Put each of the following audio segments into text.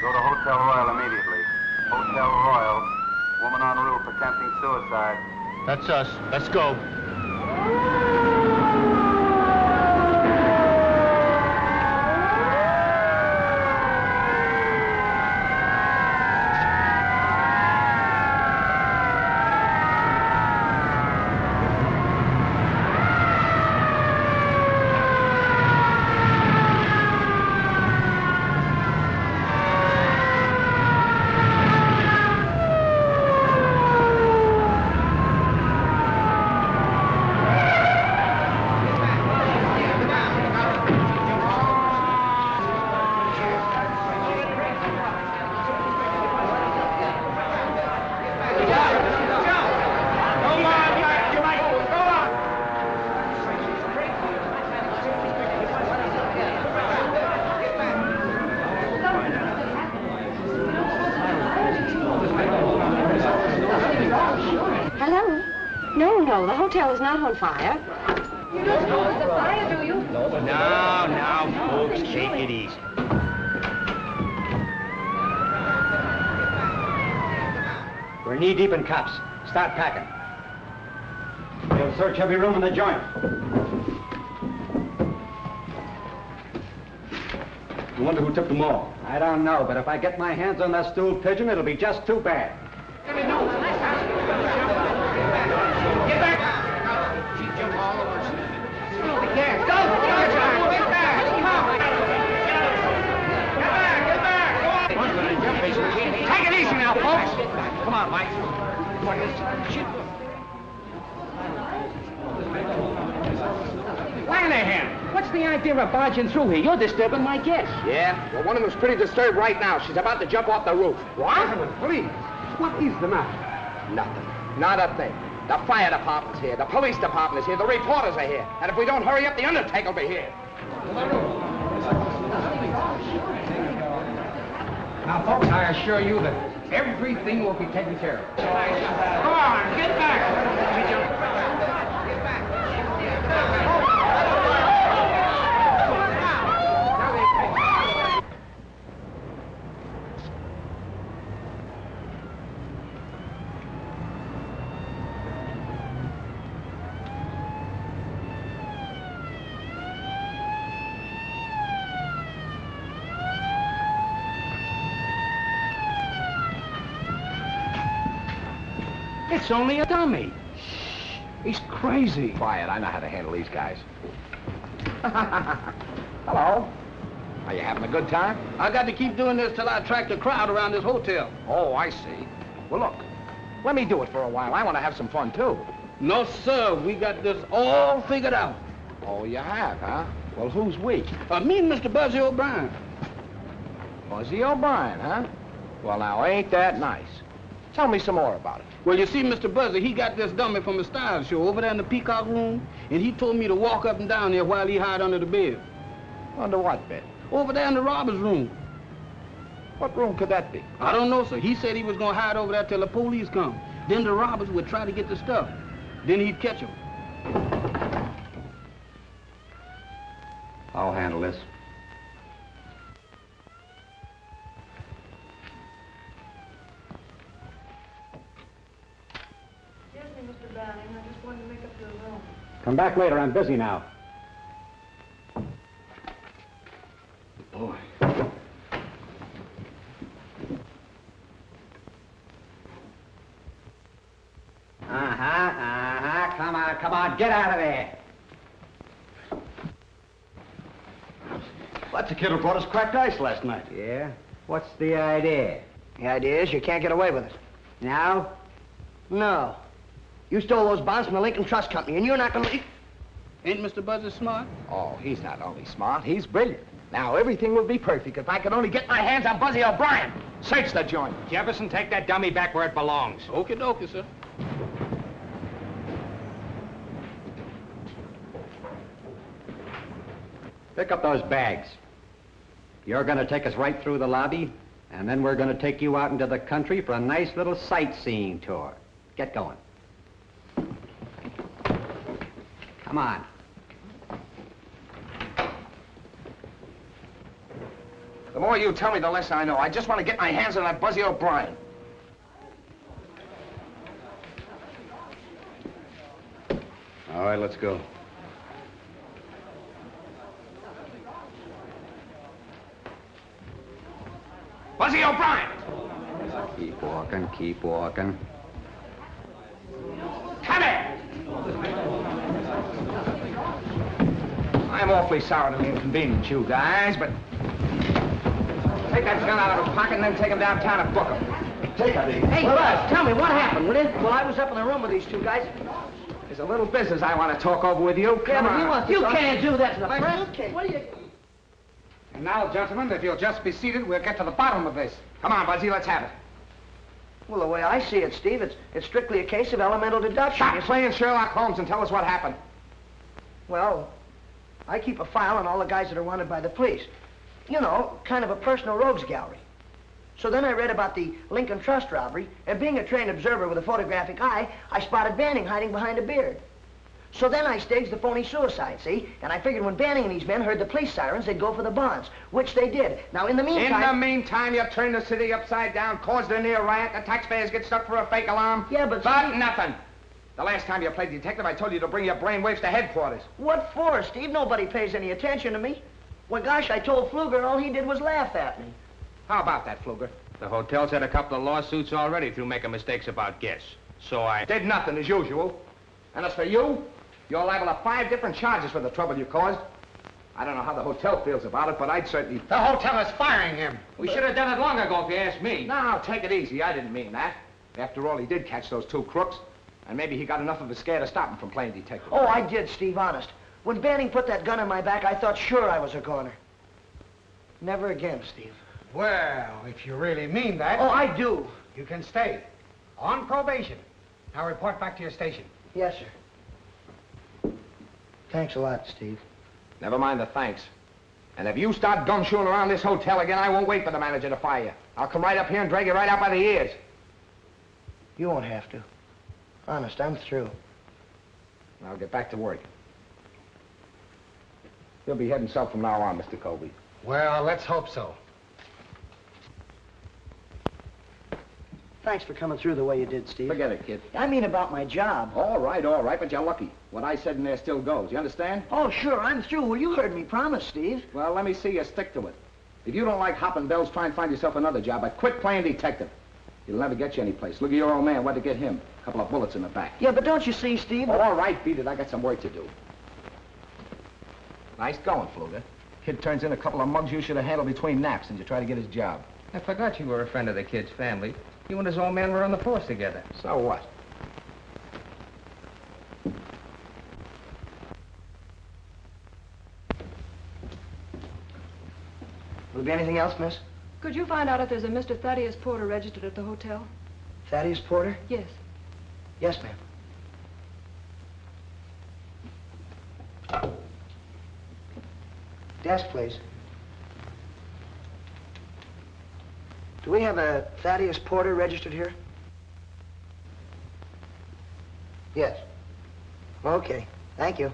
Go to Hotel Royal immediately. Hotel Royal. Woman on roof attempting suicide. That's us. Let's go. The hotel is not on fire. You don't know it's a fire, do you? Now, folks, take it easy. We're knee-deep in cops. Start packing. We'll search every room in the joint. I wonder who tipped them all. I don't know, but if I get my hands on that stool pigeon, it'll be just too bad. Take it easy now, folks. Come on, Mike. Lanahan, what's the idea of barging through here? You're disturbing my guests. Yeah? Well, one of them's pretty disturbed right now. She's about to jump off the roof. What? Please. What is the matter? Nothing. Not a thing. The fire department's here. The police department is here. The reporters are here. And if we don't hurry up, the undertaker will be here. Now, folks, I assure you that everything will be taken care of. Come on, get back. It's only a dummy. Shh. He's crazy. Quiet. I know how to handle these guys. Hello. Are you having a good time? I got to keep doing this till I attract a crowd around this hotel. Oh, I see. Well, look. Let me do it for a while. I want to have some fun, too. No, sir. We got this all figured out. Oh, you have, huh? Well, who's we? Me and Mr. Buzzy O'Brien. Buzzy O'Brien, huh? Well, now, ain't that nice? Tell me some more about it. Well, you see, Mr. Buzzy, he got this dummy from a style show over there in the Peacock Room, and he told me to walk up and down there while he hide under the bed. Under what bed? Over there in the robber's room. What room could that be? I don't know, sir. He said he was going to hide over there till the police come. Then the robbers would try to get the stuff. Then he'd catch them. I'll handle this. Come back later. I'm busy now. Boy. Come on. Get out of there. That's the kid who brought us cracked ice last night. Yeah? What's the idea? The idea is you can't get away with it. Now? No. You stole those bonds from the Lincoln Trust Company, and you're not going to... Ain't Mr. Buzzy smart? Oh, he's not only smart, he's brilliant. Now, everything will be perfect if I could only get my hands on Buzzy O'Brien. Search the joint. Jefferson, take that dummy back where it belongs. Okie dokie, sir. Pick up those bags. You're going to take us right through the lobby, and then we're going to take you out into the country for a nice little sightseeing tour. Get going. Come on. The more you tell me, the less I know. I just want to get my hands on that Buzzy O'Brien. All right, let's go. Buzzy O'Brien! Keep walking, keep walking. Come here! I'm awfully sorry to inconvenience you guys, but take that gun out of his pocket and then take him downtown and book him. Take it, Hey, Buzz, tell me, what happened, will you? Well, I was up in the room with these two guys. There's a little business I want to talk over with you. Come on. You can't do that to the press. What are you... And now, gentlemen, if you'll just be seated, we'll get to the bottom of this. Come on, Buzzy, let's have it. Well, the way I see it, Steve, it's strictly a case of elemental deduction. Stop playing Sherlock Holmes and tell us what happened. Well, I keep a file on all the guys that are wanted by the police. You know, kind of a personal rogues gallery. So then I read about the Lincoln Trust robbery, and being a trained observer with a photographic eye, I spotted Banning hiding behind a beard. So then I staged the phony suicide, see? And I figured when Banning and these men heard the police sirens, they'd go for the bonds, which they did. Now, in the meantime... In the meantime, you turned the city upside down, caused a near riot, the taxpayers get stuck for a fake alarm. Yeah, but... But nothing. The last time you played detective, I told you to bring your brainwaves to headquarters. What for, Steve? Nobody pays any attention to me. Well, gosh, I told Fluger, and all he did was laugh at me. How about that, Fluger? The hotel's had a couple of lawsuits already through making mistakes about guests. So I... Did nothing, as usual. And as for you, you're liable to 5 different charges for the trouble you caused. I don't know how the hotel feels about it, but I'd certainly... The hotel is firing him. We should have done it long ago, if you ask me. Now, take it easy. I didn't mean that. After all, he did catch those 2 crooks, and maybe he got enough of a scare to stop him from playing detective. Oh, I did, Steve, honest. When Banning put that gun in my back, I thought sure I was a goner. Never again, Steve. Well, if you really mean that... Oh, I do. You can stay. On probation. Now report back to your station. Yes, sir. Thanks a lot, Steve. Never mind the thanks. And if you start gumshoeing around this hotel again, I won't wait for the manager to fire you. I'll come right up here and drag you right out by the ears. You won't have to. Honest, I'm through. I'll get back to work. You'll be heading south from now on, Mr. Colby. Well, let's hope so. Thanks for coming through the way you did, Steve. Forget it, kid. I mean about my job. All right, but you're lucky. What I said in there still goes. You understand? Oh, sure, I'm through. Well, you heard me promise, Steve. Well, let me see you stick to it. If you don't like hopping bells, try and find yourself another job, but quit playing detective. It'll never get you anyplace. Look at your old man. What'd it get him? A couple of bullets in the back. Yeah, but don't you see, Steve? Oh, all right, beat it. I got some work to do. Nice going, Fluger. Kid turns in a couple of mugs you should have handled between naps, and you try to get his job. I forgot you were a friend of the kid's family. You and his old man were on the force together. So what? Will there be anything else, miss? Could you find out if there's a Mr. Thaddeus Porter registered at the hotel? Thaddeus Porter? Yes. Yes, ma'am. Desk, please. Do we have a Thaddeus Porter registered here? Yes. Okay. Thank you.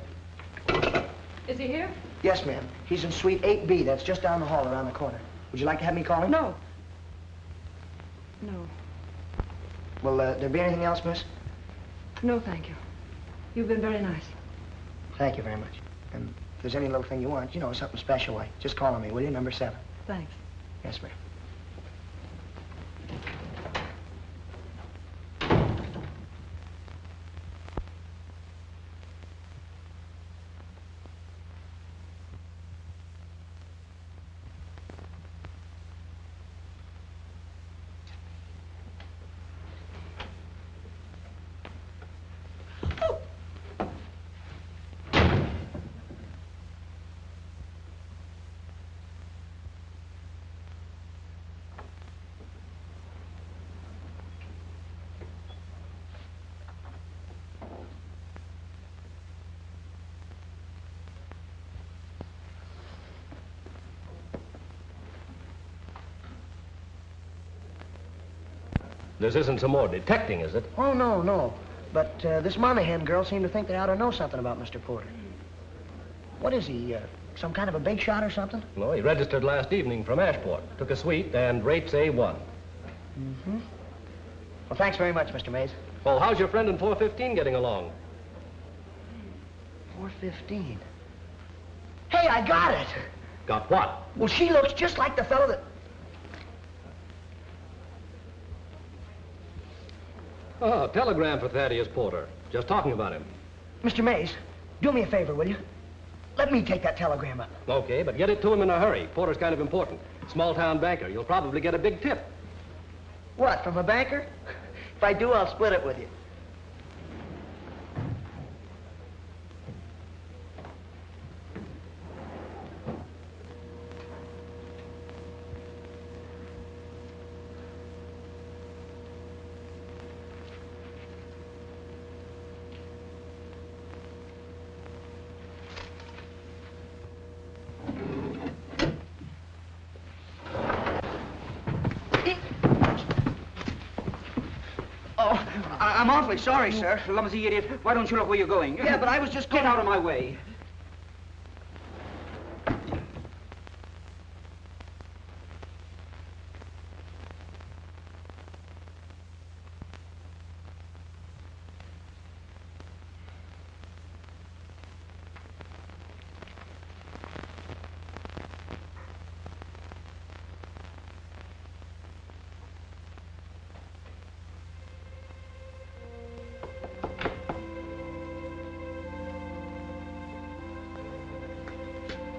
Is he here? Yes, ma'am. He's in suite 8B. That's just down the hall around the corner. Would you like to have me call him? No. No. Will there be anything else, miss? No, thank you. You've been very nice. Thank you very much. And if there's any little thing you want, you know, something special like, just call on me, will you? Number 7. Thanks. Yes, ma'am. This isn't some more detecting, is it? Oh, no, no. But this Monahan girl seemed to think they ought to know something about Mr. Porter. What is he, some kind of a big shot or something? No, he registered last evening from Ashport. Took a suite and rates A1. Mm-hmm. Well, thanks very much, Mr. Mace. Well, how's your friend in 415 getting along? 415. Hey, I got it! Got what? Well, she looks just like the fellow that... Oh, telegram for Thaddeus Porter. Just talking about him. Mr. Mace, do me a favor, will you? Let me take that telegram up. Okay, but get it to him in a hurry. Porter's kind of important. Small-town banker. You'll probably get a big tip. What, from a banker? If I do, I'll split it with you. I'm awfully sorry, sir. Clumsy idiot. Why don't you look where you're going? Yeah, but I was just... Get out of my way.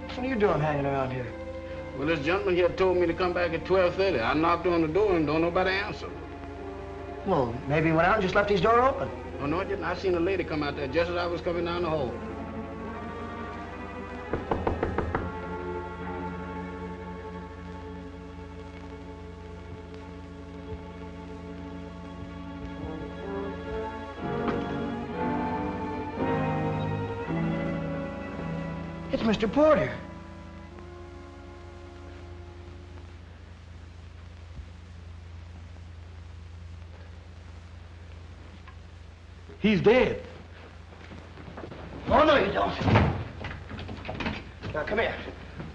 What are you doing hanging around here? Well, this gentleman here told me to come back at 12:30. I knocked on the door and don't nobody answer. Well, maybe he went out and just left his door open. Oh, no, I didn't. I seen a lady come out there just as I was coming down the hall. It's Mr. Porter. He's dead. Oh, no, you don't. Now, come here.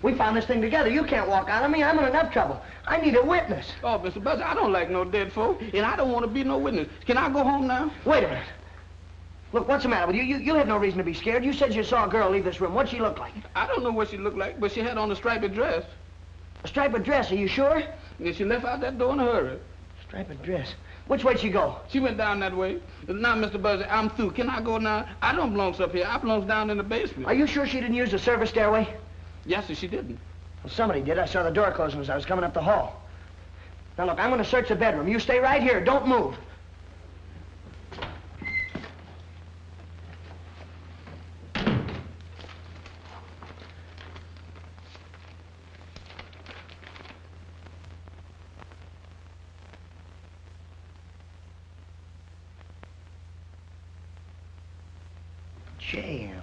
We found this thing together. You can't walk out on me. I'm in enough trouble. I need a witness. Oh, Mr. Buzzy, I don't like no dead folk, and I don't want to be no witness. Can I go home now? Wait a minute. Look, what's the matter with you? You have no reason to be scared. You said you saw a girl leave this room. What'd she look like? I don't know what she looked like, but she had on a striped dress. A striped dress, are you sure? And she left out that door in a hurry. Striped dress. Which way'd she go? She went down that way. Now, Mr. Buzzy, I'm through. Can I go now? I don't belong up here. I belong down in the basement. Are you sure she didn't use the service stairway? Yes, sir, she didn't. Well, somebody did. I saw the door closing as I was coming up the hall. Now, look, I'm going to search the bedroom. You stay right here. Don't move. Jam.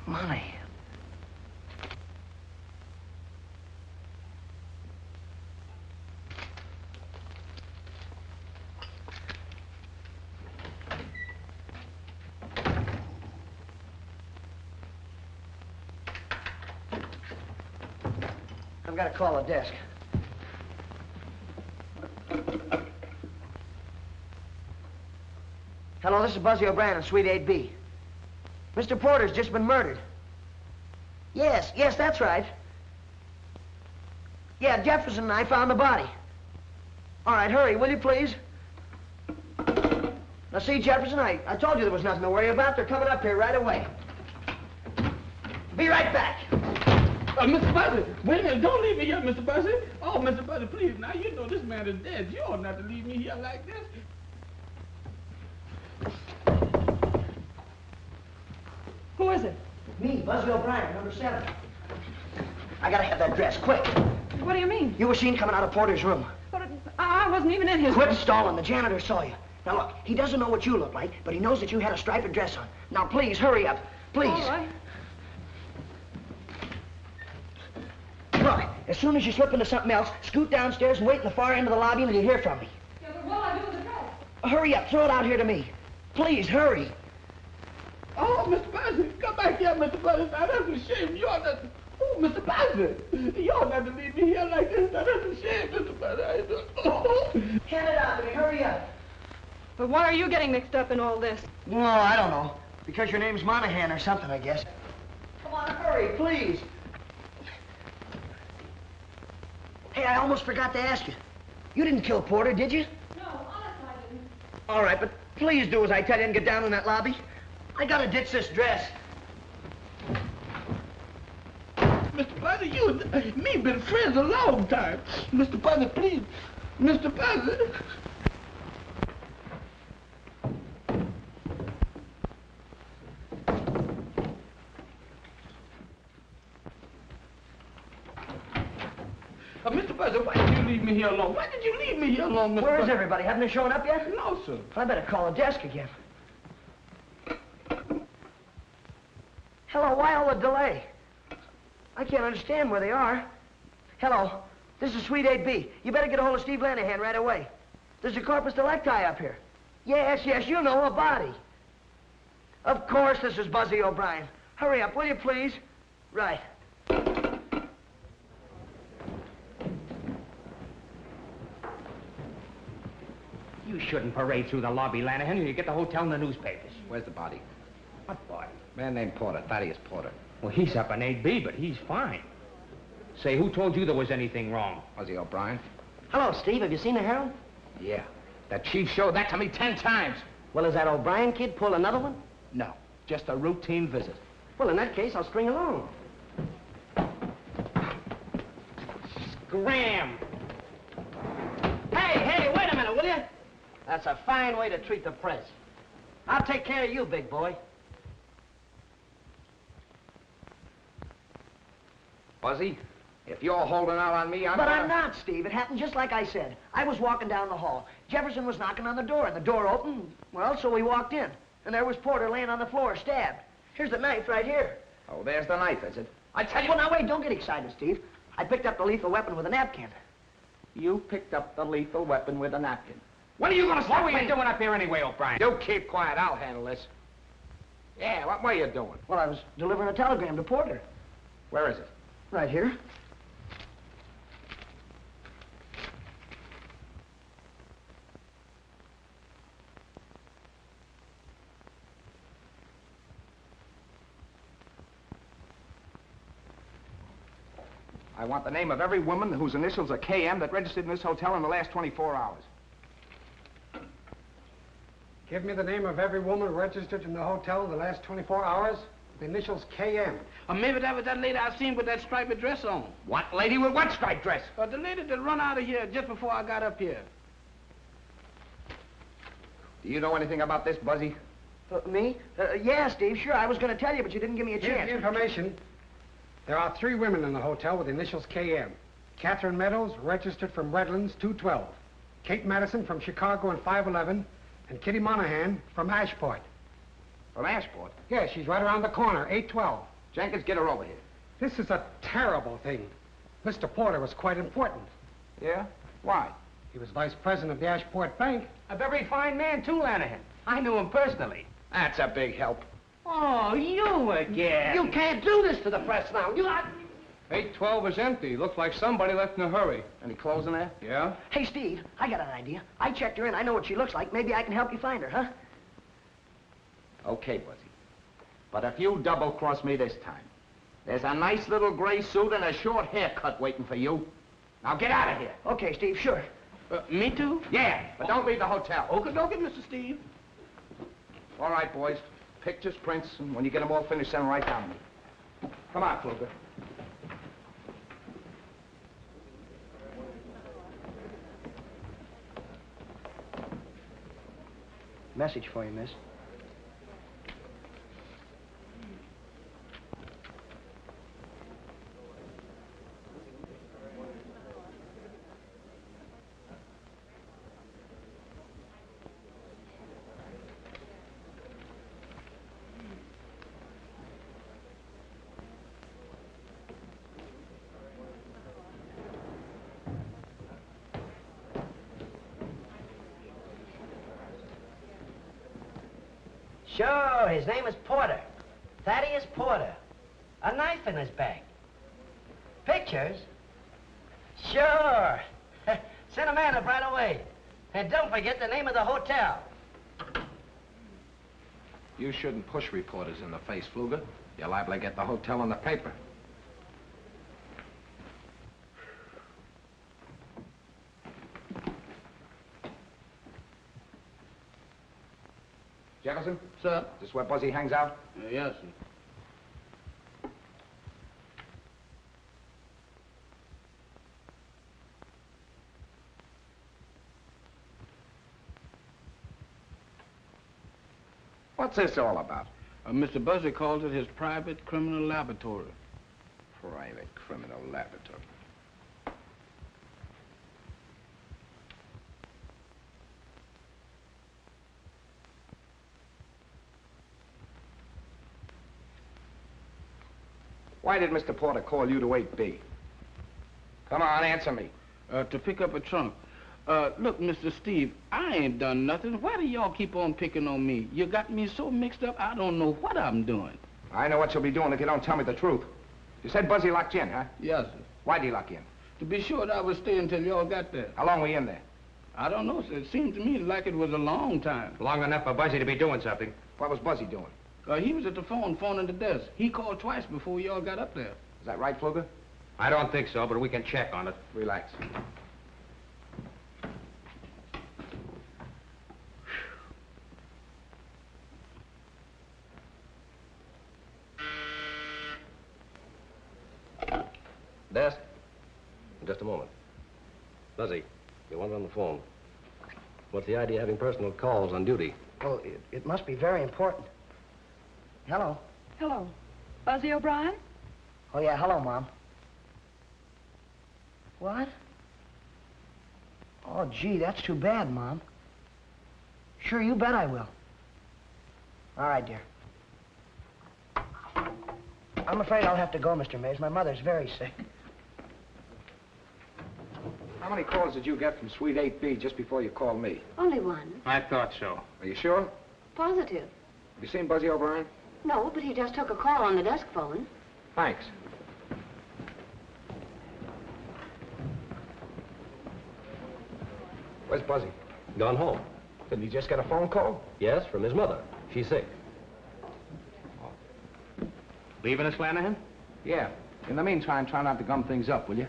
Money. I've got to call the desk. Hello, this is Buzzy O'Brien in Suite 8B. Mr. Porter's just been murdered. Yes, that's right. Yeah, Jefferson and I found the body. All right, hurry, will you please? Now, see, Jefferson, I told you there was nothing to worry about. They're coming up here right away. Be right back. Mr. Buzzy, wait a minute. Don't leave me here, Mr. Buzzy. Oh, Mr. Buzzy, please. Now, you know this man is dead. You ought not to leave me here like this. Who is it? Me, Buzzy O'Brien, number 7. I gotta have that dress, quick. What do you mean? You were seen coming out of Porter's room. But I wasn't even in his Quit room. stalling. The janitor saw you. Now, look, he doesn't know what you look like, but he knows that you had a striped dress on. Now, please, hurry up. Please. All right. Look, as soon as you slip into something else, scoot downstairs and wait in the far end of the lobby until you hear from me. Yeah, but what do I do with the dress? Hurry up. Throw it out here to me. Please, hurry. Mr. Buzzy, come back here, Mr. Buzzy. Now, that's a shame. You ought not... Oh, Mr. Buzzy, you ought not to leave me here like this. Now, that's a shame, Mr. Buzzy. Hand it out to me, hurry up. But why are you getting mixed up in all this? No, I don't know. Because your name's Monahan or something, I guess. Come on, hurry, please. Hey, I almost forgot to ask you. You didn't kill Porter, did you? No, honest I didn't. All right, but please do as I tell you and get down in that lobby. I gotta ditch this dress. Mr. Buzzy, you and me been friends a long time. Mr. Buzzy, please. Mr. Buzzy. Mr. Buzzy, why did you leave me here alone? Why did you leave me here alone, Mr. Where is Buzzy? everybody? Haven't they shown up yet? No, sir. I better call the desk again. Hello, why all the delay? I can't understand where they are. Hello, this is Suite 8B. You better get a hold of Steve Lanahan right away. There's a corpus delicti up here. Yes, you know, a body. Of course, this is Buzzy O'Brien. Hurry up, will you please? Right. You shouldn't parade through the lobby, Lanahan. You get the hotel in the newspapers. Where's the body? What body? Man named Porter, Thaddeus Porter. Well, he's up in 8B, but he's fine. Say, who told you there was anything wrong? Buzzy O'Brien? Hello, Steve. Have you seen the Herald? Yeah. The chief showed that to me 10 times. Well, is that O'Brien kid pull another one? No, just a routine visit. Well, in that case, I'll string along. Scram! Hey, wait a minute, will you? That's a fine way to treat the press. I'll take care of you, big boy. Buzzy, if you're holding out on me, I'm not, Steve. It happened just like I said. I was walking down the hall. Jefferson was knocking on the door, and the door opened. Well, so we walked in. And there was Porter laying on the floor, stabbed. Here's the knife right here. Oh, there's the knife, is it? I tell you... Well, now, wait, don't get excited, Steve. I picked up the lethal weapon with a napkin. You picked up the lethal weapon with a napkin. When are you going to stop? What were you doing up here anyway, O'Brien? You keep quiet. I'll handle this. Yeah, what were you doing? Well, I was delivering a telegram to Porter. Where is it? Right here. I want the name of every woman whose initials are KM that registered in this hotel in the last 24 hours. Give me the name of every woman registered in the hotel in the last 24 hours. The initials KM. Or maybe that was that lady I seen with that striped dress on. What lady with what striped dress? The lady that run out of here just before I got up here. Do you know anything about this, Buzzy? Me? Yeah, Steve, sure. I was going to tell you, but you didn't give me a Here's chance. the information. There are 3 women in the hotel with the initials KM. Catherine Meadows, registered from Redlands, 212. Kate Madison from Chicago and 511. And Kitty Monahan from Ashport. From Ashport? Yeah, she's right around the corner, 812. Jenkins, get her over here. This is a terrible thing. Mr. Porter was quite important. Yeah? Why? He was vice president of the Ashport Bank. A very fine man, too, Lanahan. I knew him personally. That's a big help. Oh, you again. You can't do this to the press now. 812 is empty. Looks like somebody left in a hurry. Any clothes in there? Yeah? Hey, Steve, I got an idea. I checked her in. I know what she looks like. Maybe I can help you find her, huh? Okay, Buzzy. But if you double-cross me this time, there's a nice little gray suit and a short haircut waiting for you. Now get out of here. Okay, Steve, sure. Me too? Yeah, but don't leave the hotel. Okie-dokie, Mr. Steve. All right, boys. Pictures, prints, and when you get them all finished, send them right down to me. Come on, Fluger. Message for you, miss. Sure, his name is Porter. Thaddeus Porter. A knife in his bag. Pictures? Sure. Send a man up right away. And don't forget the name of the hotel. You shouldn't push reporters in the face, Fluger. You're liable to get the hotel in the paper. Jefferson? Sir? Is this where Buzzy hangs out? Yes, sir. What's this all about? Mr. Buzzy calls it his private criminal laboratory. Private criminal laboratory. Why did Mr. Porter call you to 8B? Come on, answer me. To pick up a trunk. Look, Mr. Steve, I ain't done nothing. Why do y'all keep on picking on me? You got me so mixed up, I don't know what I'm doing. I know what you'll be doing if you don't tell me the truth. You said Buzzy locked you in, huh? Yes, sir. Why'd he lock you in? To be sure, I would stay until y'all got there. How long were you in there? I don't know, sir. It seemed to me like it was a long time. Long enough for Buzzy to be doing something. What was Buzzy doing? He was at the phoning the desk. He called twice before y'all got up there. Is that right, Fluger? I don't think so, but we can check on it. Relax. Desk? Just a moment. Buzzy, you want it on the phone. What's the idea of having personal calls on duty? Well, it must be very important. Hello. Hello. Buzzy O'Brien? Oh, yeah, hello, Mom. What? Oh, gee, that's too bad, Mom. Sure, you bet I will. All right, dear. I'm afraid I'll have to go, Mr. Mace. My mother's very sick. How many calls did you get from Suite 8B just before you called me? Only one. I thought so. Are you sure? Positive. Have you seen Buzzy O'Brien? No, but he just took a call on the desk phone. Thanks. Where's Buzzy? Gone home. Didn't he just get a phone call? Yes, from his mother. She's sick. Leaving us, Lanahan? Yeah. In the meantime, try not to gum things up, will you?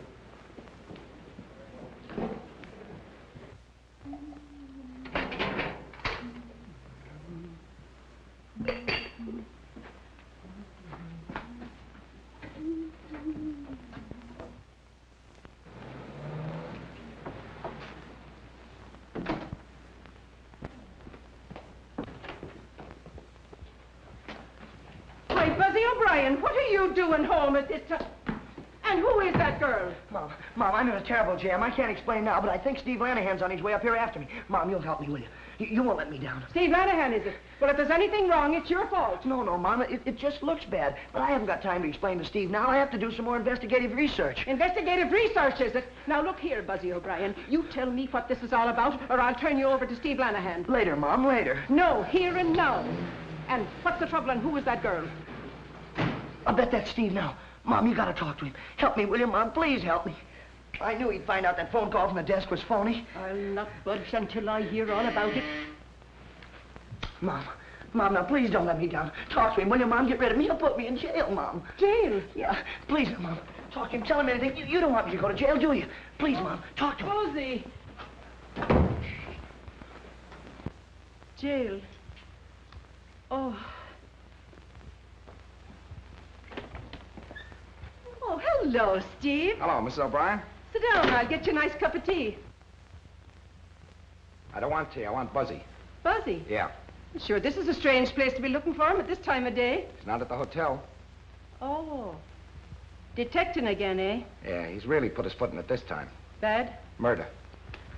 What are you doing home at this time? And who is that girl? Mom, I'm in a terrible jam. I can't explain now, but I think Steve Lanahan's on his way up here after me. Mom, you'll help me, will you? You won't let me down. Steve Lanahan, is it? Well, if there's anything wrong, it's your fault. No, Mom, it just looks bad. But I haven't got time to explain to Steve now. I have to do some more investigative research. Investigative research, is it? Now, look here, Buzzy O'Brien. You tell me what this is all about, or I'll turn you over to Steve Lanahan. Later, Mom, later. No, here and now. And what's the trouble, and who is that girl? I'll bet that's Steve now. Mom, you gotta talk to him. Help me, will you, Mom? Please help me. I knew he'd find out that phone call from the desk was phony. I'll not budge until I hear all about it. Mom, now please don't let me down. Talk to him, will you, Mom? Get rid of me. He'll put me in jail, Mom. Jail? Yeah, please, Mom. Talk to him. Tell him anything. You don't want me to go to jail, do you? Please, Mom. Talk to him. Buzzy. Jail. Oh. Oh, hello, Steve. Hello, Mrs. O'Brien. Sit down. I'll get you a nice cup of tea. I don't want tea. I want Buzzy. Buzzy? Yeah. Sure, this is a strange place to be looking for him at this time of day. He's not at the hotel. Oh. Detecting again, eh? Yeah, he's really put his foot in it this time. Bad? Murder.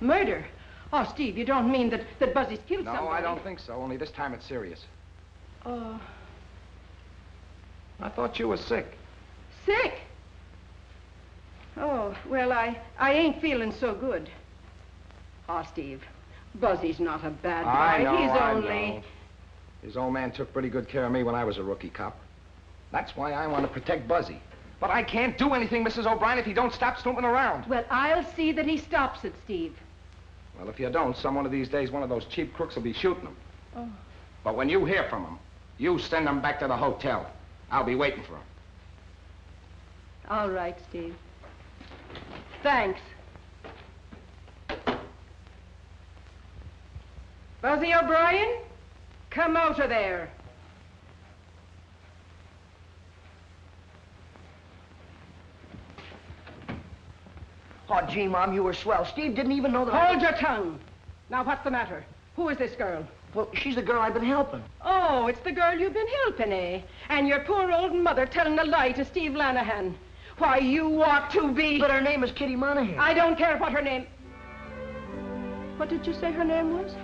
Murder? Oh, Steve, you don't mean that Buzzy's killed somebody? No, I don't think so. Only this time it's serious. Oh. I thought you were sick. Sick? Oh, well, I ain't feeling so good. Oh, Steve, Buzzy's not a bad guy. I know, He's I only... know. His old man took pretty good care of me when I was a rookie cop. That's why I want to protect Buzzy. But I can't do anything, Mrs. O'Brien, if he don't stop snooping around. Well, I'll see that he stops it, Steve. Well, if you don't, some one of these days, one of those cheap crooks will be shooting him. Oh. But when you hear from him, you send him back to the hotel. I'll be waiting for him. All right, Steve. Thanks. Buzzy O'Brien, come out of there. Oh, gee, Mom, you were swell. Steve didn't even know that Hold your tongue. Now, what's the matter? Who is this girl? Well, she's the girl I've been helping. Oh, it's the girl you've been helping, eh? And your poor old mother telling a lie to Steve Lanahan. Why, you ought to be... But her name is Kitty Monahan. I don't care what her name... What did you say her name was?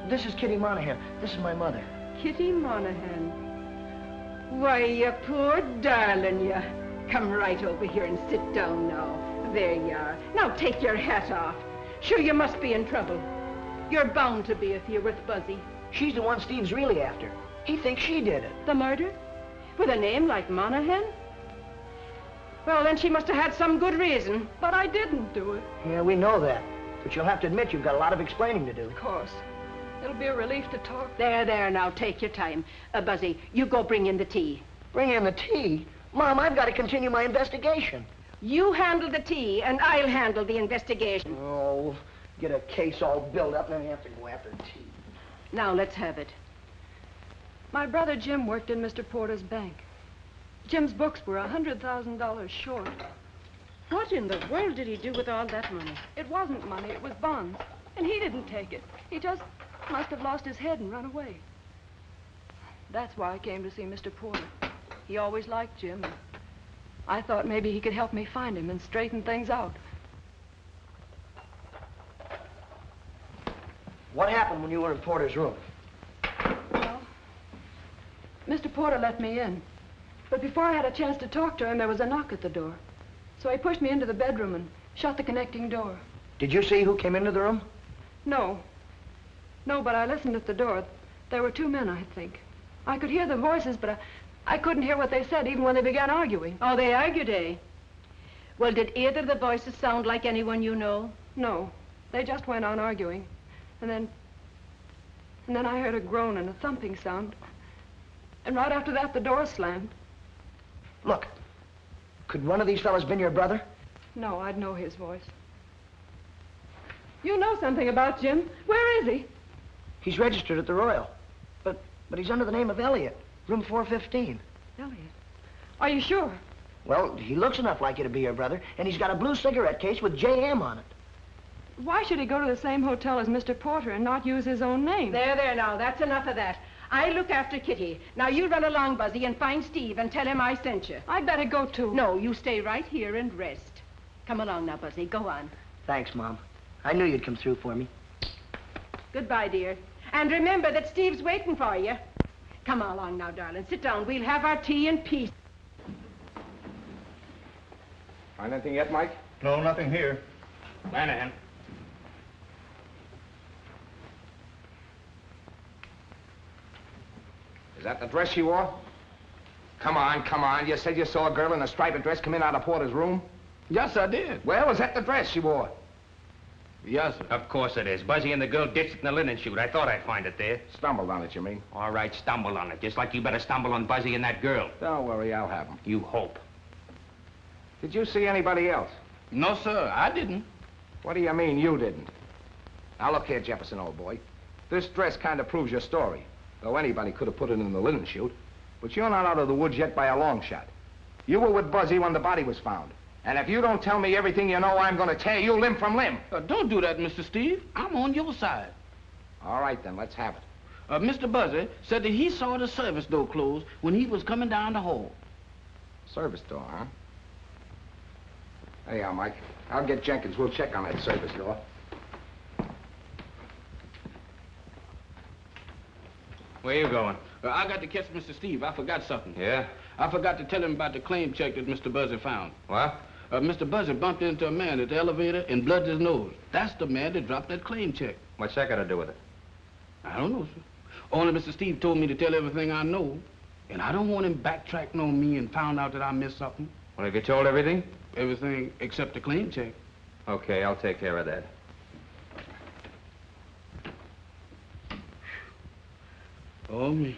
This is Kitty Monahan. This is my mother. Kitty Monahan. Why, you poor darling, you. Come right over here and sit down now. There you are. Now take your hat off. Sure, you must be in trouble. You're bound to be if you're with Buzzy. She's the one Steve's really after. He thinks she did it. The murder? With a name like Monahan? Well, then she must have had some good reason. But I didn't do it. Yeah, we know that. But you'll have to admit you've got a lot of explaining to do. Of course. It'll be a relief to talk. There, now, take your time. Buzzy, you go bring in the tea. Bring in the tea? Mom, I've got to continue my investigation. You handle the tea, and I'll handle the investigation. Oh, get a case all built up, and then you have to go after tea. Now, let's have it. My brother Jim worked in Mr. Porter's bank. Jim's books were $100,000 short. What in the world did he do with all that money? It wasn't money, it was bonds. And he didn't take it. He just must have lost his head and run away. That's why I came to see Mr. Porter. He always liked Jim. I thought maybe he could help me find him and straighten things out. What happened when you were in Porter's room? Well, Mr. Porter let me in. But before I had a chance to talk to him, there was a knock at the door. So he pushed me into the bedroom and shut the connecting door. Did you see who came into the room? No. No, but I listened at the door. There were two men, I think. I could hear the voices, but I couldn't hear what they said, even when they began arguing. Oh, they argued, eh? Well, did either of the voices sound like anyone you know? No. They just went on arguing. And then I heard a groan and a thumping sound. And right after that, the door slammed. Look, could one of these fellas been your brother? No, I'd know his voice. You know something about Jim. Where is he? He's registered at the Royal. But he's under the name of Elliott, room 415. Elliott? Are you sure? Well, he looks enough like you to be your brother, and he's got a blue cigarette case with JM on it. Why should he go to the same hotel as Mr. Porter and not use his own name? There, now, that's enough of that. I look after Kitty. Now, you run along, Buzzy, and find Steve and tell him I sent you. I'd better go, too. No, you stay right here and rest. Come along now, Buzzy. Go on. Thanks, Mom. I knew you'd come through for me. Goodbye, dear. And remember that Steve's waiting for you. Come along now, darling. Sit down. We'll have our tea in peace. Find anything yet, Mike? No, nothing here. Lanahan. Is that the dress she wore? Come on. You said you saw a girl in a striped dress come in out of Porter's room? Yes, I did. Well, is that the dress she wore? Yes, sir. Of course it is. Buzzy and the girl ditched it in the linen chute. I thought I'd find it there. Stumbled on it, you mean? All right, stumble on it. Just like you better stumble on Buzzy and that girl. Don't worry, I'll have them. You hope. Did you see anybody else? No, sir, I didn't. What do you mean you didn't? Now, look here, Jefferson, old boy. This dress kind of proves your story. Though anybody could have put it in the linen chute. But you're not out of the woods yet by a long shot. You were with Buzzy when the body was found. And if you don't tell me everything you know, I'm going to tear you limb from limb. Don't do that, Mr. Steve. I'm on your side. All right, then, let's have it. Mr. Buzzy said that he saw the service door closed when he was coming down the hall. Service door, huh? There you are, Mike. I'll get Jenkins. We'll check on that service door. Where you going? I got to catch Mr. Steve. I forgot something. Yeah? I forgot to tell him about the claim check that Mr. Buzzy found. What? Mr. Buzzy bumped into a man at the elevator and blooded his nose. That's the man that dropped that claim check. What's that got to do with it? I don't know, sir. Only Mr. Steve told me to tell everything I know. And I don't want him backtracking on me and found out that I missed something. Well, have you told everything? Everything except the claim check. Okay, I'll take care of that. Oh, me.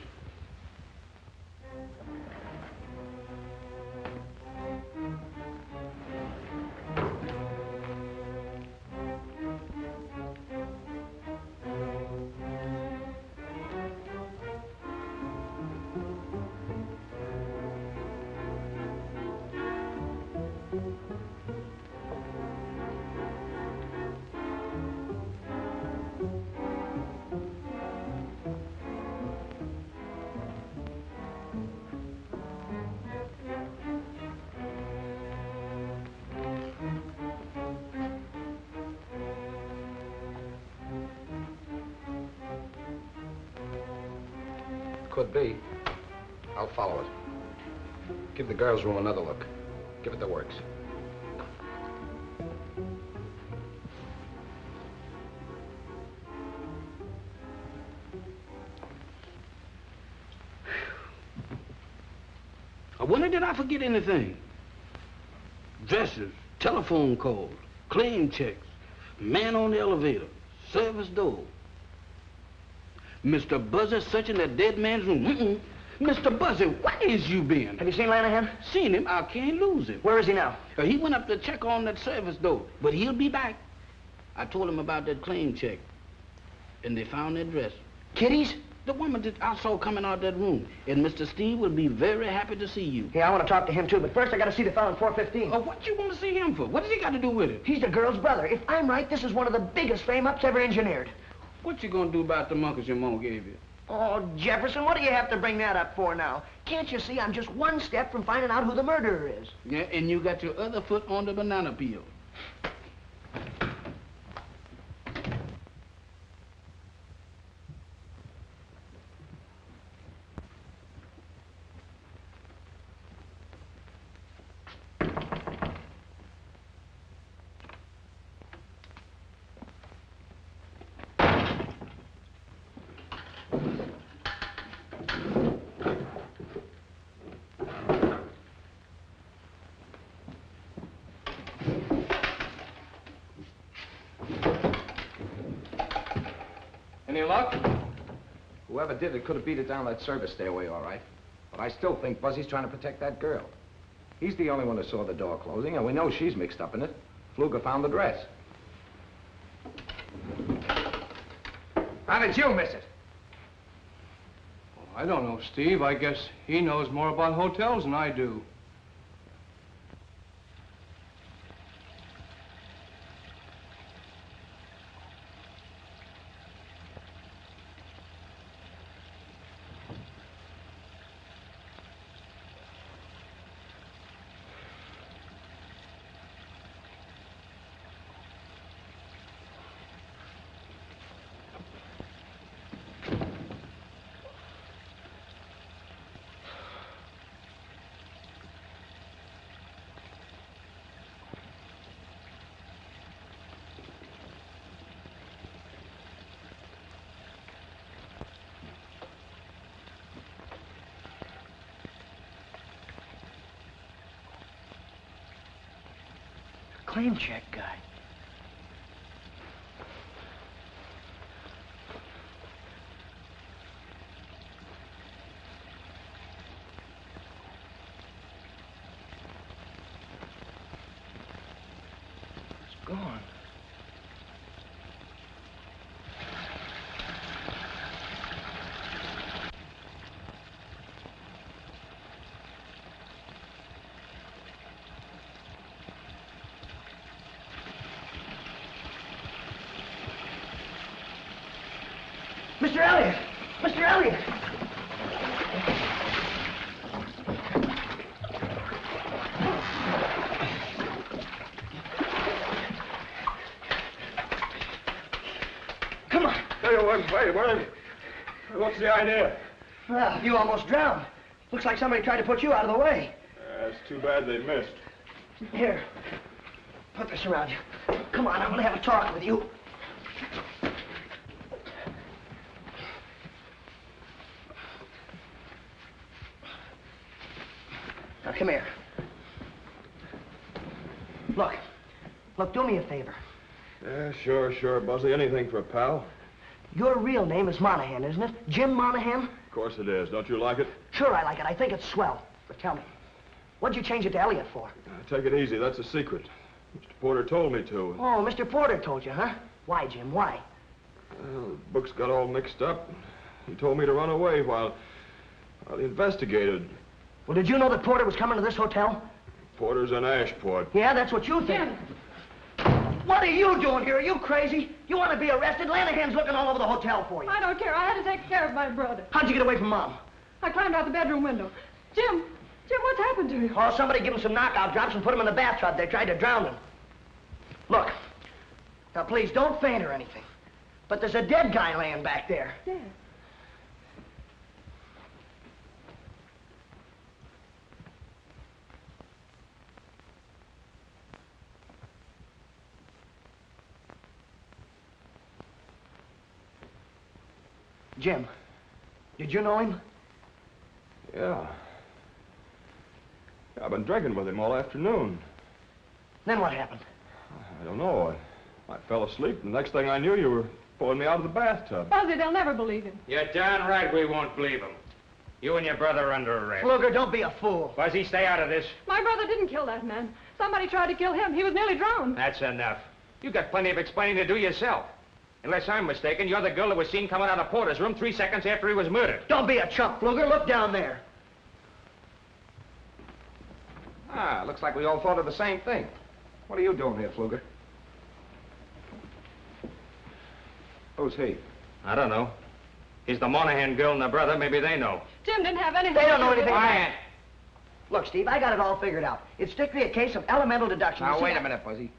Could be. I'll follow it. Give the girls' room another look. Give it the works. I wonder did I forget anything? Dresses, telephone calls, claim checks, man on the elevator, service door. Mr. Buzzy searching that dead man's room. Mr. Buzzy, where is you been? Have you seen Lanahan? Seen him. I can't lose him. Where is he now? He went up to check on that service door, but he'll be back. I told him about that claim check, and they found that dress. Kitty's? The woman that I saw coming out that room. And Mr. Steve will be very happy to see you. Yeah, I want to talk to him, too, but first I got to see the fellow in 415. Oh, what you want to see him for? What does he got to do with it? He's the girl's brother. If I'm right, this is one of the biggest frame-ups ever engineered. What you gonna do about the monkeys your mom gave you? Oh, Jefferson, what do you have to bring that up for now? Can't you see I'm just one step from finding out who the murderer is? Yeah, and you got your other foot on the banana peel. Any luck? Whoever did it could have beat it down that service stairway, all right. But I still think Buzzy's trying to protect that girl. He's the only one who saw the door closing, and we know she's mixed up in it. Fluger found the dress. How did you miss it? Well, I don't know, Steve. I guess he knows more about hotels than I do. Claim check guy. It's gone. Mr. Elliott! Mr. Elliott! Come on. Wait. What's the idea? Well, you almost drowned. Looks like somebody tried to put you out of the way. It's too bad they missed. Here, put this around you. Come on, I want to have a talk with you. come here. Look. Look, do me a favor. Yeah, sure, Buzzy. Anything for a pal. Your real name is Monahan, isn't it? Jim Monahan? Of course it is. Don't you like it? Sure I like it. I think it's swell. But tell me, what'd you change it to Elliott for? Take it easy. That's a secret. Mr. Porter told me to. Oh, Mr. Porter told you, huh? Why, Jim, why? Well, the books got all mixed up. He told me to run away while he investigated. Well, did you know that Porter was coming to this hotel? Porter's in Ashport. Yeah, that's what you think. What are you doing here? Are you crazy? You want to be arrested? Lanahan's looking all over the hotel for you. I don't care. I had to take care of my brother. How'd you get away from Mom? I climbed out the bedroom window. Jim, what's happened to you? Oh, somebody gave him some knockout drops and put him in the bathtub. They tried to drown him. Look, now please don't faint or anything. But there's a dead guy laying back there. Dead? Jim, did you know him? Yeah. I've been drinking with him all afternoon. Then what happened? I don't know. I fell asleep, and the next thing I knew, you were pulling me out of the bathtub. Buzzy, they'll never believe him. You're darn right we won't believe him. You and your brother are under arrest. Fluger, don't be a fool. Buzzy, stay out of this. My brother didn't kill that man. Somebody tried to kill him. He was nearly drowned. That's enough. You got plenty of explaining to do yourself. Unless I'm mistaken, you're the girl that was seen coming out of Porter's room 3 seconds after he was murdered. Don't be a chump, Fluger. Look down there. Ah, looks like we all thought of the same thing. What are you doing here, Fluger? Who's he? I don't know. He's the Monahan girl and the brother. Maybe they know. Jim didn't have anything They don't to know do with anything it. about it. Look, Steve, I got it all figured out. It's strictly a case of elemental deduction. Now, wait a minute, Buzzy.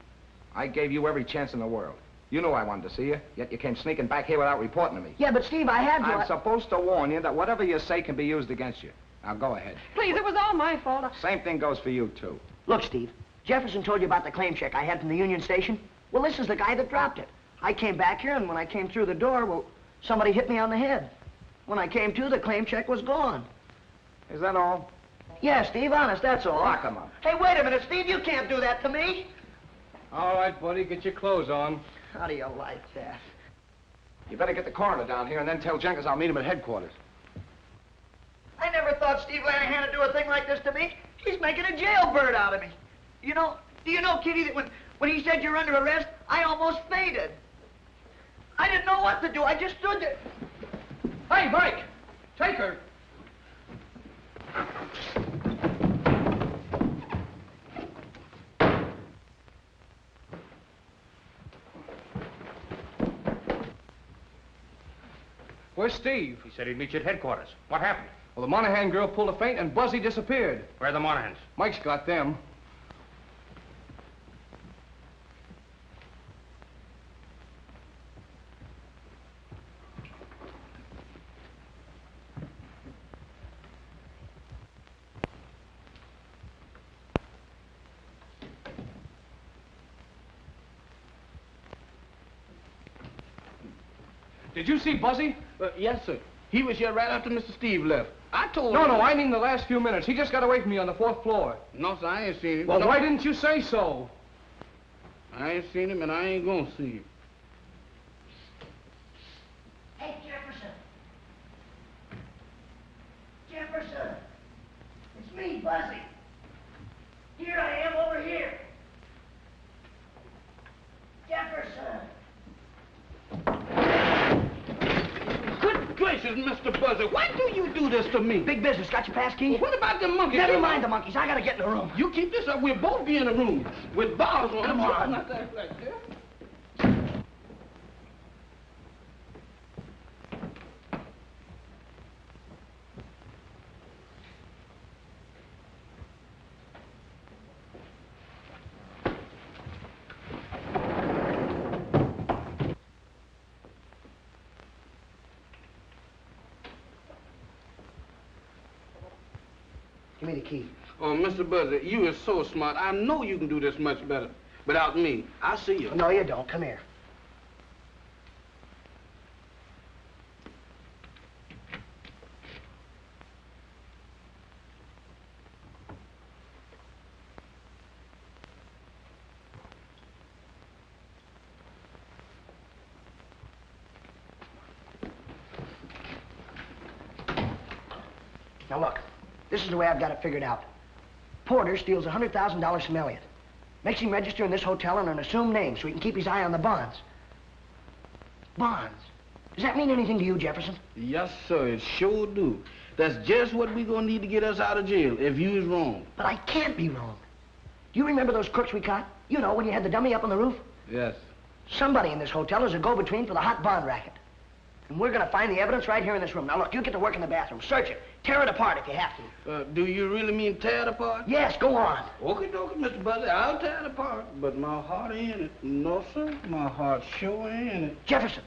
I gave you every chance in the world. You knew I wanted to see you, yet you came sneaking back here without reporting to me. Yeah, but Steve, I had to. I'm supposed to warn you that whatever you say can be used against you. Now, go ahead. Please, it was all my fault. Same thing goes for you, too. Look, Steve, Jefferson told you about the claim check I had from the Union Station. Well, this is the guy that dropped it. I came back here, and when I came through the door, well, somebody hit me on the head. When I came to, the claim check was gone. Is that all? Yeah, Steve, honest, that's all. Lock him up. Hey, wait a minute, Steve, you can't do that to me. All right, buddy, get your clothes on. How do you like that? You better get the coroner down here and then tell Jenkins I'll meet him at headquarters. I never thought Steve Lanahan would do a thing like this to me. He's making a jailbird out of me. Do you know, Kitty, that when he said you're under arrest, I almost fainted. I didn't know what to do. I just stood there. Hey, Mike! Take her! Where's Steve? He said he'd meet you at headquarters. What happened? Well, the Monahan girl pulled a feint and Buzzy disappeared. Where are the Monahans? Mike's got them. Did you see Buzzy? Yes, sir. He was here right after Mr. Steve left. I told No, him. no, I mean the last few minutes. He just got away from me on the 4th floor. No, sir, I ain't seen him. Well, No. why didn't you say so? I ain't seen him, and I ain't gonna see him. Hey, Jefferson. Jefferson. It's me, Buzzy. Here I am over here. Jefferson. Good gracious, Mr. Buzzy, why do you do this to me? Big business. Got your pass key? What about the monkeys? Never mind the monkeys. I gotta get in the room. You keep this up, we'll both be in a room with bars on. Come on. Not that like that. Give me the key. Oh, Mr. Buzzy, you are so smart. I know you can do this much better without me. I'll see you. No, you don't. Come here. Now look, this is the way I've got it figured out. Porter steals $100,000 from Elliott. Makes him register in this hotel under an assumed name so he can keep his eye on the bonds. Bonds? Does that mean anything to you, Jefferson? Yes, sir, it sure do. That's just what we gonna need to get us out of jail if you is wrong. But I can't be wrong. Do you remember those crooks we caught? You know, when you had the dummy up on the roof? Yes. Somebody in this hotel is a go-between for the hot bond racket. And we're gonna find the evidence right here in this room. Now look, you get to work in the bathroom. Search it. Tear it apart if you have to. Do you really mean tear it apart? Yes, go on. Okay, Mr. Buzzy, I'll tear it apart. But my heart ain't in it. No, sir, my heart sure ain't in it. Jefferson,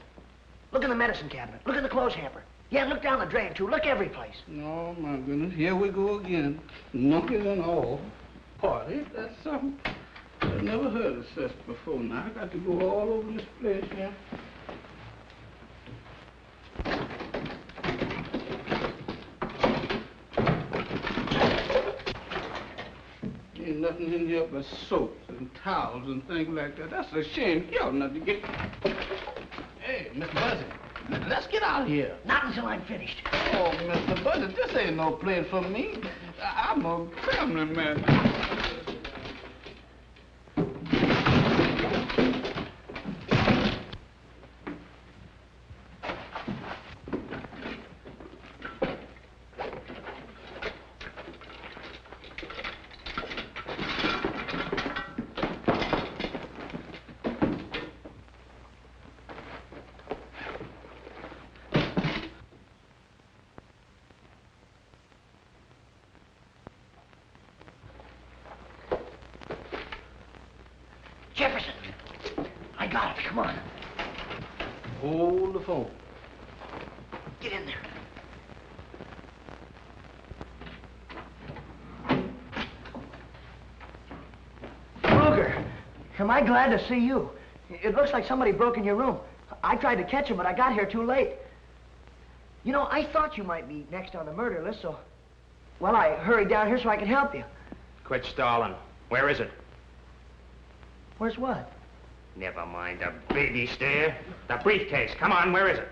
look in the medicine cabinet. Look in the clothes hamper. Yeah, look down the drain, too. Look every place. Oh, my goodness. Here we go again. Monkeys and all. Party, that's something. I've never heard of such before. Now, I got to go all over this place, yeah. Ain't nothing in here but soaps and towels and things like that. That's a shame. You ought not to get... Hey, Mr. Buzzy, let's get out of here. Not until I'm finished. Oh, Mr. Buzzy, this ain't no place for me. I'm a family man. Jefferson! I got it. Come on. Hold the phone. Get in there. Fluger, am I glad to see you. It looks like somebody broke in your room. I tried to catch him, but I got here too late. You know, I thought you might be next on the murder list, so... Well, I hurried down here so I could help you. Quit stalling. Where is it? Where's what? Never mind the baby stare. The briefcase. Come on, where is it?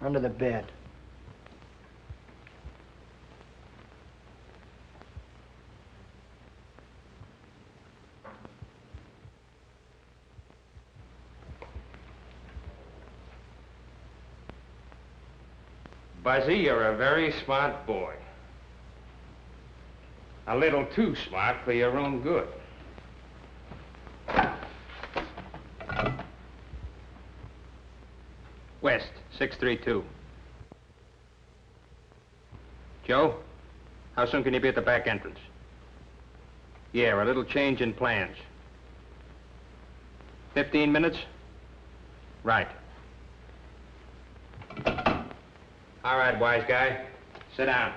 Under the bed. Buzzy, you're a very smart boy. A little too smart for your own good. West, 632. Joe, how soon can you be at the back entrance? Yeah, a little change in plans. 15 minutes? Right. All right, wise guy. Sit down.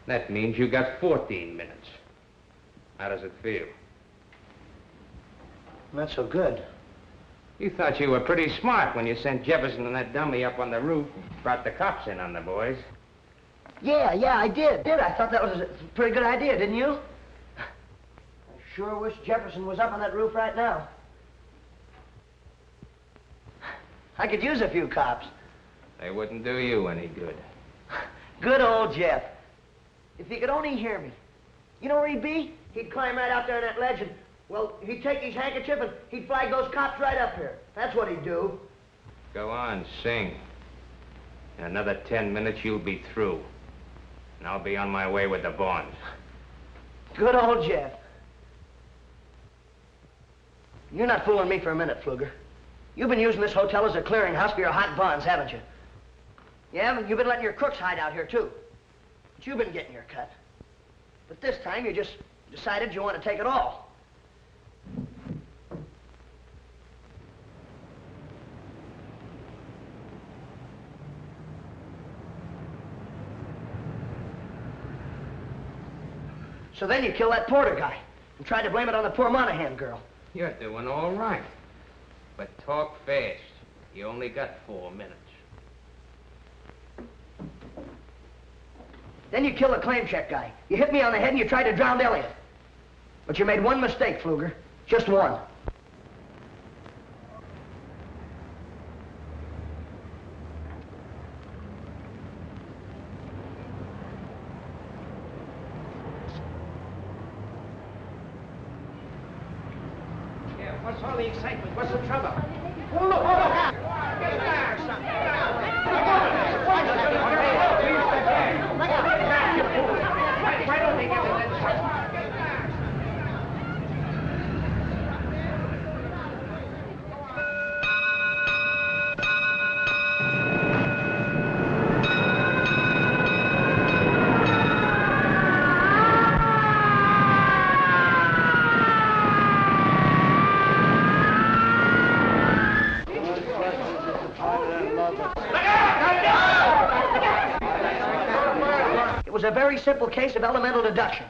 That means you got 14 minutes. How does it feel? Not so good. You thought you were pretty smart when you sent Jefferson and that dummy up on the roof and brought the cops in on the boys. Yeah, I did. I thought that was a pretty good idea, didn't you? I sure wish Jefferson was up on that roof right now. I could use a few cops. They wouldn't do you any good. Good old Jeff. If he could only hear me. You know where he'd be? He'd climb right out there on that ledge and, well, he'd take his handkerchief and he'd flag those cops right up here. That's what he'd do. Go on, sing. In another 10 minutes, you'll be through. And I'll be on my way with the bonds. Good old Jeff. You're not fooling me for a minute, Fluger. You've been using this hotel as a clearinghouse for your hot bonds, haven't you? Yeah, but you've been letting your crooks hide out here, too. But you've been getting your cut. But this time, you just decided you want to take it all. So then you kill that Porter guy and tried to blame it on the poor Monahan girl. You're doing all right. But talk fast. You only got 4 minutes. Then you kill the claim check guy. You hit me on the head and you tried to drown Elliott. But you made one mistake, Fluger. Just one. What's all the excitement? What's the trouble? Oh, look! Get back, son! Why don't they get the It was a very simple case of elemental deduction.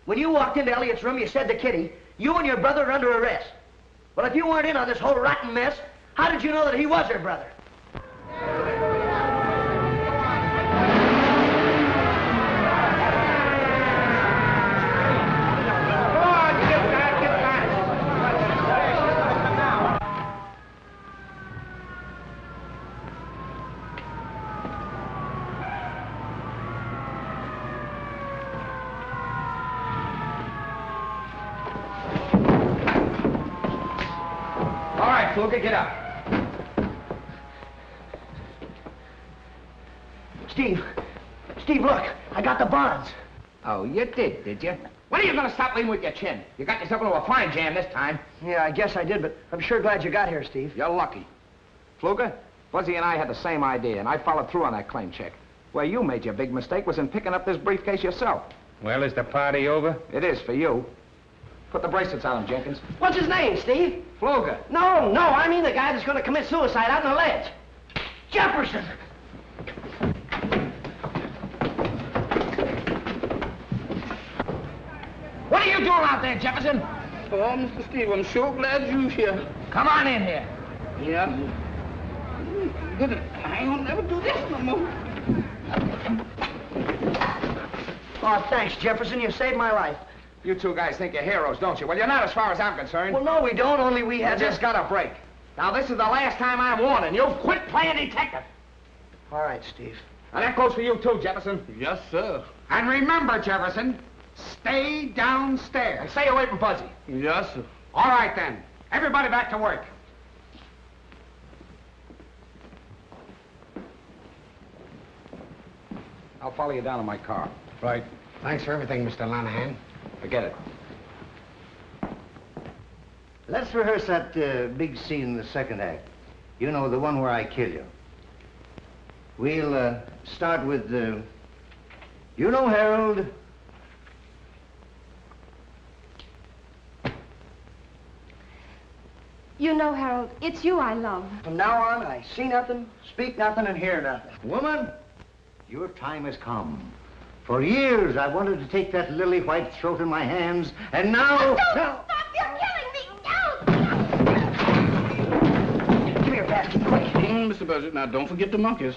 When you walked into Elliott's room, you said to Kitty, you and your brother are under arrest. Well, if you weren't in on this whole rotten mess, how did you know that he was her brother? Fluger, get up. Steve, look, I got the bonds. Oh, you did you? When are you going to stop leaning with your chin? You got yourself into a fine jam this time. Yeah, I guess I did, but I'm sure glad you got here, Steve. You're lucky. Fluger, Buzzy and I had the same idea, and I followed through on that claim check. Where you made your big mistake was in picking up this briefcase yourself. Well, is the party over? It is for you. Put the bracelets on him, Jenkins. What's his name, Steve? Fluger. No, I mean the guy that's going to commit suicide out on the ledge. Jefferson! What are you doing out there, Jefferson? Oh, Mr. Steve, I'm sure glad you're here. Come on in here. Yeah. Good. I ain't gonna never do this no more. Oh, thanks, Jefferson. You saved my life. You two guys think you're heroes, don't you? Well, you're not as far as I'm concerned. Well, no, we don't. Only we had just got a break. Now, this is the last time I'm warning you. Quit playing detective. All right, Steve. And that goes for you, too, Jefferson. Yes, sir. And remember, Jefferson, stay downstairs. And stay away from Buzzy. Yes, sir. All right, then. Everybody back to work. I'll follow you down in my car. Right. Thanks for everything, Mr. Lanahan. Forget it. Let's rehearse that big scene in the second act. You know, the one where I kill you. We'll start with, you know, Harold. You know, Harold, it's you I love. From now on, I see nothing, speak nothing, and hear nothing. Woman, your time has come. For years, I wanted to take that lily white throat in my hands, and now... Don't stop! You're killing me! No! Give me your basket, quick. Mr. Buzzy, now don't forget the monkeys.